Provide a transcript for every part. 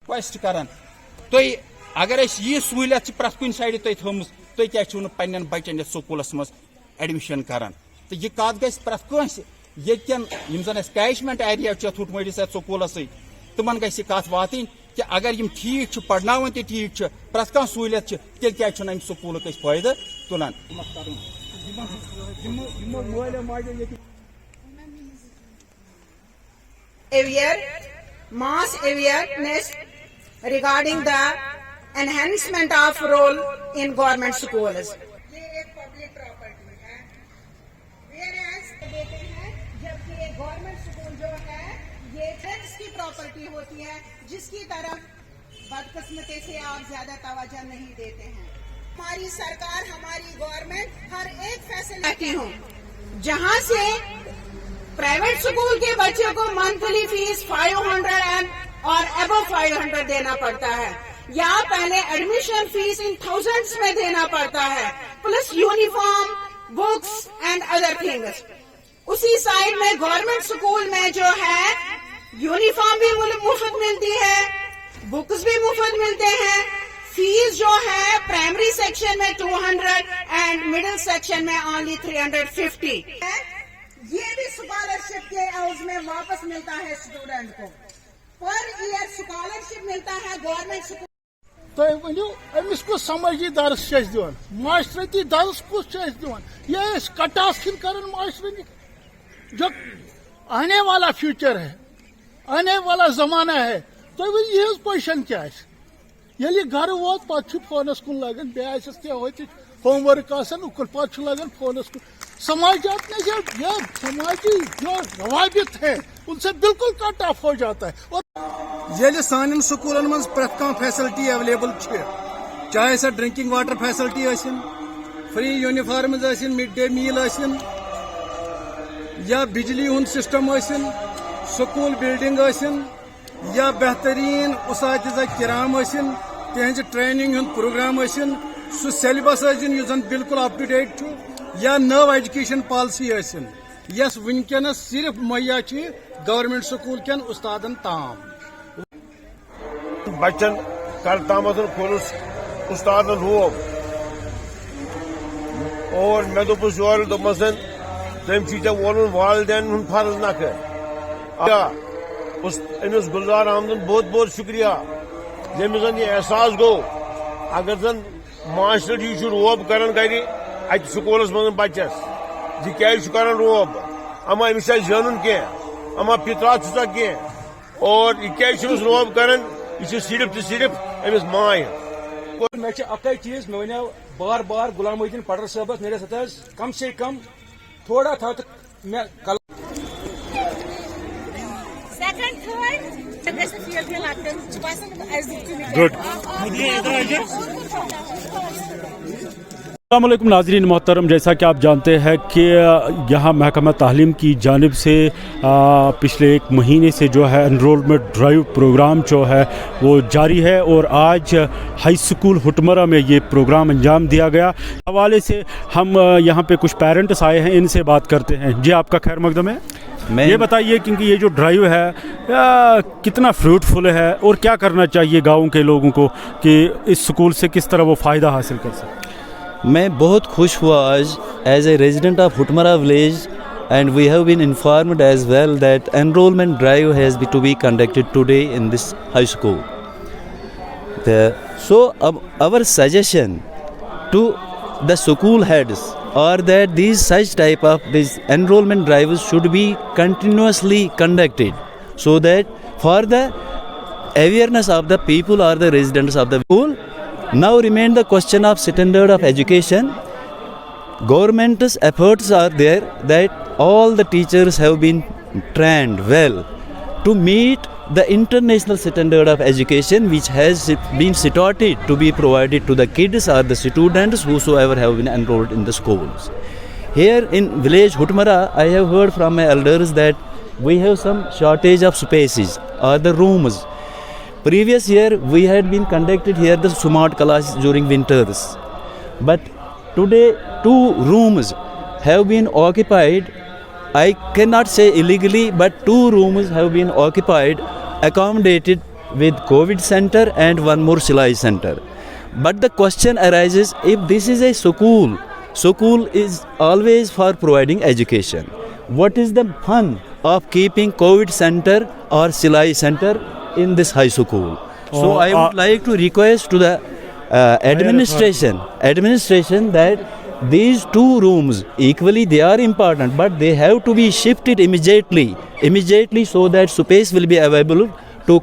Request करान तुई अगर यह सहूलियत प्रत कुन साइड तुई थोमस तुई क्या पन्न बचन ये स्कूलस मज एडमिशन करान तो यह कत गई प्रत कंस यन जन कैचमेंट एरिया थुटमड़िस स्कूलस तिमन गई कत वातन कि अगर यम ठीक पढ़नावन ते ठीक प्रत कह सहूलियत तेल क्या अम स्कूल फायदे तुलान mass awareness regarding the enhancement of role in government schools. ये एक पब्लिक प्रॉपर्टी है, whereas देते हैं जबकि ये गवर्नमेंट स्कूल जो है ये फ्रेंड्स की प्रॉपर्टी होती है जिसकी तरफ बदकिस्मती से आप ज्यादा तवज्जो नहीं देते हैं। हमारी सरकार हमारी गवर्नमेंट हर एक फैसिलिटी हूँ जहाँ से प्राइवेट स्कूल के बच्चों को मंथली फीस 500 और अबव 500 देना पड़ता है या पहले एडमिशन फीस इन थाउजेंड्स में देना पड़ता है plus uniform books and other things. उसी साइड में गवर्नमेंट स्कूल में जो है यूनिफॉर्म भी मुफ्त मिलती है, बुक्स भी मुफ्त मिलते हैं, फीस जो है प्राइमरी सेक्शन में 200 एंड मिडिल सेक्शन में ओनली 350 है। ये भी स्कॉलरशिप के एवज में वापस मिलता है स्टूडेंट को, पर ईयर स्कॉलरशिप मिलता है गवर्नमेंट स्कूल। तो वो अमिस को समझी दर्स दिन माशरती दर्स कुछ दिन ये कट ऑफ कर माशरती जो आने वाला फ्यूचर है, आने वाला जमाना है। तो ये पोजिशन क्या ये घर वोत पे फोनस कुन लगन बे होमवर्क उकुल पे लगन फोनस कुन। समाजात में जो समाजी जो रवाबित है उनसे बिल्कुल कट ऑफ हो जाता है। और सान स्कूलन मज प्रत कह फैसिलिटी अवेलेबल चाहे sir drinking water facility free uniform mid day meal या बिजली हूं सिस्टम स्कूल बिल्डिंग या बेहतरीन उसातिजा किराम तिहज ट्रेनिंग हूं प्रोग्राम सह सिलेबस जन बिल्कुल अप टू डेट या नव एजुकेशन पॉलिसी यस वनकस सिर्फ मुहैया गवर्नमेंट स्कूल कन उस्तादन ताम बच्चन कल ताम खोलस उस्तादन रोब और मे दोपस योर दोपन तम वोन वालदेन हूं फर्ज न अमिस गुलजार अहमदन बहुत बहुत शुक्रिया यमिस जन यह एहसास गो अगर जन माशरती रोब कर अत स्कूलस मज बचस क्या रोब अमा अमिस जानन कह अमा फितरा कह और यह क्या रोब कर सिर्फ तो सिर्फ अमिस माय मे अकै चीज मे वन बार बार गुलाम मोहद्दीन पडर साहब मेरे साथ कम से कम थोड़ा था तो मैं कल गुड। अस्सलामुअलैकुम नाज़रीन मोहतरम, जैसा कि आप जानते हैं कि यहाँ महकमा तालीम की जानिब से पिछले एक महीने से जो है एनरोलमेंट ड्राइव प्रोग्राम जो है वो जारी है और आज हाई स्कूल हुटमरा में ये प्रोग्राम अंजाम दिया गया। हवाले से हम यहाँ पे कुछ पेरेंट्स आए हैं, इनसे बात करते हैं। जी आपका खैर मकदम है, ये बताइए क्योंकि ये जो ड्राइव है कितना फ्रूटफुल है और क्या करना चाहिए गाँव के लोगों को कि इस स्कूल से किस तरह वो फ़ायदा हासिल कर सकें। मैं बहुत खुश हुआ आज as a resident of Hutmara village and we have been informed as well that enrollment drive has to be conducted today in this high school. So our suggestion to the school heads are that these such type of these enrollment drives should be continuously conducted so that for the awareness of the people or the residents of the school. Now remain the question of standard of education. Government's efforts are there that all the teachers have been trained well to meet the international standard of education which has been started to be provided to the kids or the students whosoever have been enrolled in the schools. Here in village Huttmara, I have heard from my elders that we have some shortage of spaces or the rooms. Previous year we had been conducted here the smart classes during winters, but today 2 rooms have been occupied. I cannot say illegally, but 2 rooms have been occupied, accommodated with COVID center and one more Silai center. But the question arises, if this is a school is always for providing education. What is the fun of keeping COVID center or Silai center in this high school? So I would like to request to the administration that these two rooms equally they are important, but they have to be shifted immediately so that space will be available to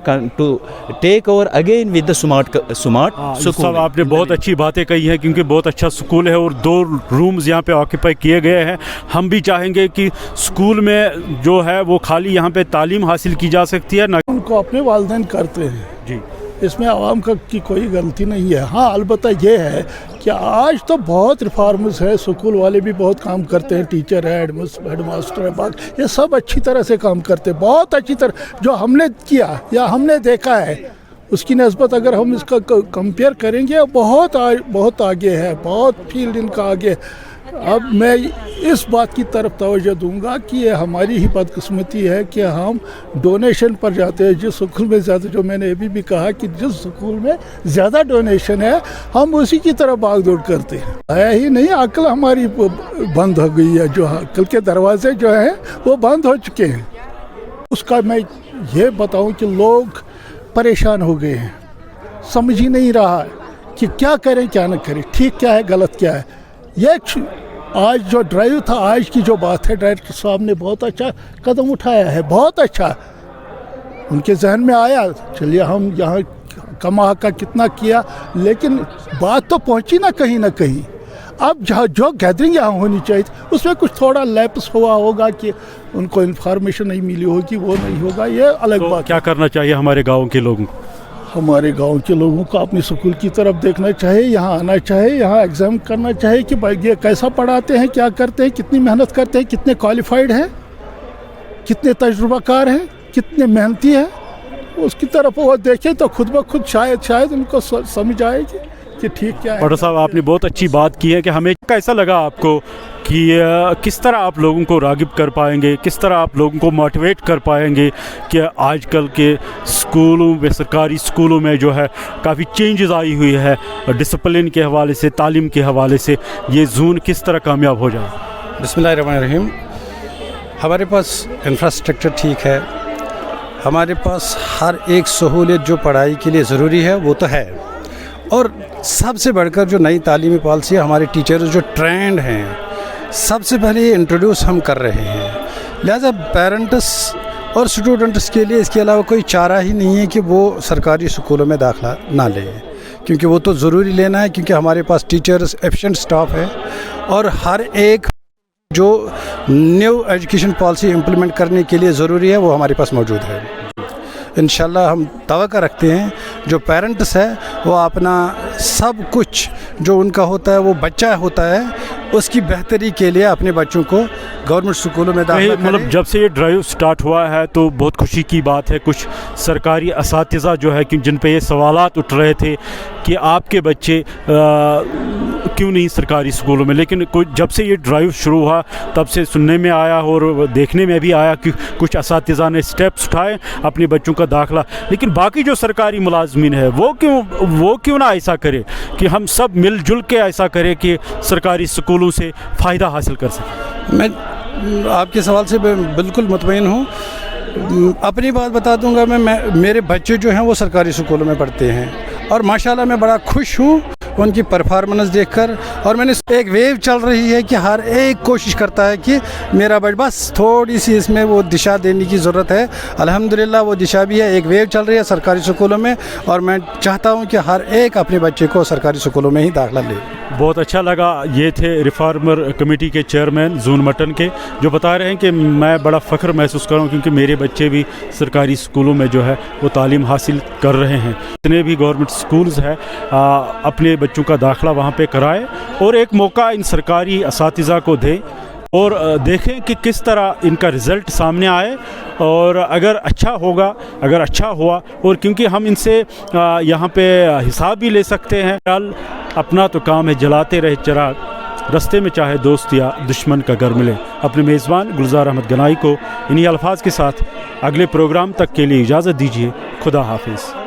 take over again with the smart school. सब आपने बहुत अच्छी बातें कही हैं, क्योंकि बहुत अच्छा स्कूल है और 2 रूम्स यहाँ पे ऑक्यूपाई किए गए हैं. हम भी चाहेंगे कि स्कूल में जो है वो खाली यहाँ पे तालीम हासिल की जा सकती है ना. उनको अपने वालिदैन करते हैं जी, इसमें आवाम की कोई गलती नहीं है. हाँ, अलबत्ता ये है कि आज तो बहुत रिफॉर्म्स है, स्कूल वाले भी बहुत काम करते हैं, टीचर है, हेडमास्टर है, बाकी ये सब अच्छी तरह से काम करते हैं, बहुत अच्छी तरह. जो हमने किया या हमने देखा है उसकी नस्बत अगर हम इसका कंपेयर करेंगे बहुत आगे है, बहुत फील्ड इनका आगे. अब मैं इस बात की तरफ तवज्जो दूंगा कि ये हमारी ही बदकिस्मती है कि हम डोनेशन पर जाते हैं. जिस स्कूल में ज़्यादा, जो मैंने अभी भी कहा कि जिस स्कूल में ज़्यादा डोनेशन है हम उसी की तरफ भागदौड़ करते हैं. है ही नहीं, अक्ल हमारी बंद हो गई है, जो अक्ल के दरवाजे जो हैं वो बंद हो चुके हैं. उसका मैं ये बताऊं कि लोग परेशान हो गए हैं, समझ ही नहीं रहा है कि क्या करें क्या न करें, ठीक क्या है गलत क्या है. ये आज जो ड्राइव था, आज की जो बात है, डायरेक्टर साहब ने बहुत अच्छा कदम उठाया है, बहुत अच्छा. उनके जहन में आया, चलिए हम यहाँ कमा का कितना किया, लेकिन बात तो पहुँची ना कहीं. अब जो गैदरिंग यहाँ होनी चाहिए उसमें कुछ थोड़ा लैप्स हुआ होगा कि उनको इन्फॉर्मेशन नहीं मिली होगी, वो नहीं होगा, ये अलग बात. क्या करना चाहिए हमारे गाँव के लोगों को? हमारे गांव के लोगों को अपनी स्कूल की तरफ देखना चाहिए, यहाँ आना चाहिए, यहाँ एग्ज़ाम करना चाहिए कि भाई ये कैसा पढ़ाते हैं, क्या करते हैं, कितनी मेहनत करते हैं, कितने क्वालिफाइड हैं, कितने तजुर्बाकार हैं, कितने मेहनती हैं. उसकी तरफ वो देखें तो खुद ब खुद शायद उनको समझ आएगी कि ठीक क्या है. डॉक्टर साहब, आपने बहुत अच्छी बात की है कि हमें कैसा लगा आपको कि किस तरह आप लोगों को रागिब कर पाएंगे, किस तरह आप लोगों को मोटिवेट कर पाएंगे कि आजकल के स्कूलों में, सरकारी स्कूलों में जो है काफ़ी चेंजेस आई हुई है डिसिप्लिन के हवाले से, तालीम के हवाले से, ये जोन किस तरह कामयाब हो जाए? बिस्मिल्लाहिर्रहमानिर्रहीम. हमारे पास इंफ्रास्ट्रक्चर ठीक है, हमारे पास हर एक सहूलियत जो पढ़ाई के लिए ज़रूरी है वो तो है, और सबसे बढ़कर जो नई तालीमी पॉलिसी है, हमारे टीचर्स जो ट्रेंड हैं सबसे पहले ये इंट्रोड्यूस हम कर रहे हैं. लिहाजा पेरेंट्स और स्टूडेंट्स के लिए इसके अलावा कोई चारा ही नहीं है कि वो सरकारी स्कूलों में दाखिला ना लें, क्योंकि वो तो ज़रूरी लेना है, क्योंकि हमारे पास टीचर्स एफिशिएंट स्टाफ है और हर एक जो न्यू एजुकेशन पॉलिसी इम्प्लीमेंट करने के लिए ज़रूरी है वो हमारे पास मौजूद है. इंशाल्लाह हम तवक्को रखते हैं जो पेरेंट्स है वो अपना सब कुछ जो उनका होता है, वो बच्चा होता है, उसकी बेहतरी के लिए अपने बच्चों को गवर्नमेंट स्कूलों में दाखिला करें. मतलब जब से ये ड्राइव स्टार्ट हुआ है तो बहुत खुशी की बात है. कुछ सरकारी असातिज़ा जो है कि जिन पे ये सवालात उठ रहे थे कि आपके बच्चे क्यों नहीं सरकारी स्कूलों में, लेकिन जब से ये ड्राइव शुरू हुआ तब से सुनने में आया और देखने में भी आया कि कुछ असातिज़ा ने स्टेप्स उठाए अपने बच्चों का दाखिला. लेकिन बाकी जो सरकारी मुलाजमीन है वो क्यों ना ऐसा करे कि हम सब मिलजुल के ऐसा करें कि सरकारी स्कूलों से फ़ायदा हासिल कर सकें. मैं आपके सवाल से बिल्कुल मुतमईन हूँ. अपनी बात बता दूंगा, मेरे बच्चे जो हैं वो सरकारी स्कूलों में पढ़ते हैं और माशाल्लाह मैं बड़ा खुश हूँ उनकी परफॉर्मेंस देखकर. और मैंने एक वेव चल रही है कि हर एक कोशिश करता है कि मेरा बस थोड़ी सी इसमें वो दिशा देने की ज़रूरत है. अल्हम्दुलिल्लाह वो दिशा भी है, एक वेव चल रही है सरकारी स्कूलों में, और मैं चाहता हूँ कि हर एक अपने बच्चे को सरकारी स्कूलों में ही दाखिला ले. बहुत अच्छा लगा. ये थे रिफॉर्मर कमेटी के चेयरमैन जून मटन के, जो बता रहे हैं कि मैं बड़ा फ़ख्र महसूस कर रहा हूँ क्योंकि मेरे बच्चे भी सरकारी स्कूलों में जो है वो तालीम हासिल कर रहे हैं. जितने भी गवर्नमेंट स्कूल्स हैं अपने बच्चों का दाखिला वहाँ पे कराएं और एक मौका इन सरकारी असातिज़ा को दें और देखें कि किस तरह इनका रिज़ल्ट सामने आए. और अगर अच्छा हुआ और क्योंकि हम इनसे यहाँ पे हिसाब भी ले सकते हैं. अपना तो काम है जलाते रहे चिराग, रस्ते में चाहे दोस्त या दुश्मन का घर मिले. अपने मेज़बान गुलजार अहमद गनाई को इन्हीं अल्फाज के साथ अगले प्रोग्राम तक के लिए इजाज़त दीजिए. खुदा हाफिज़.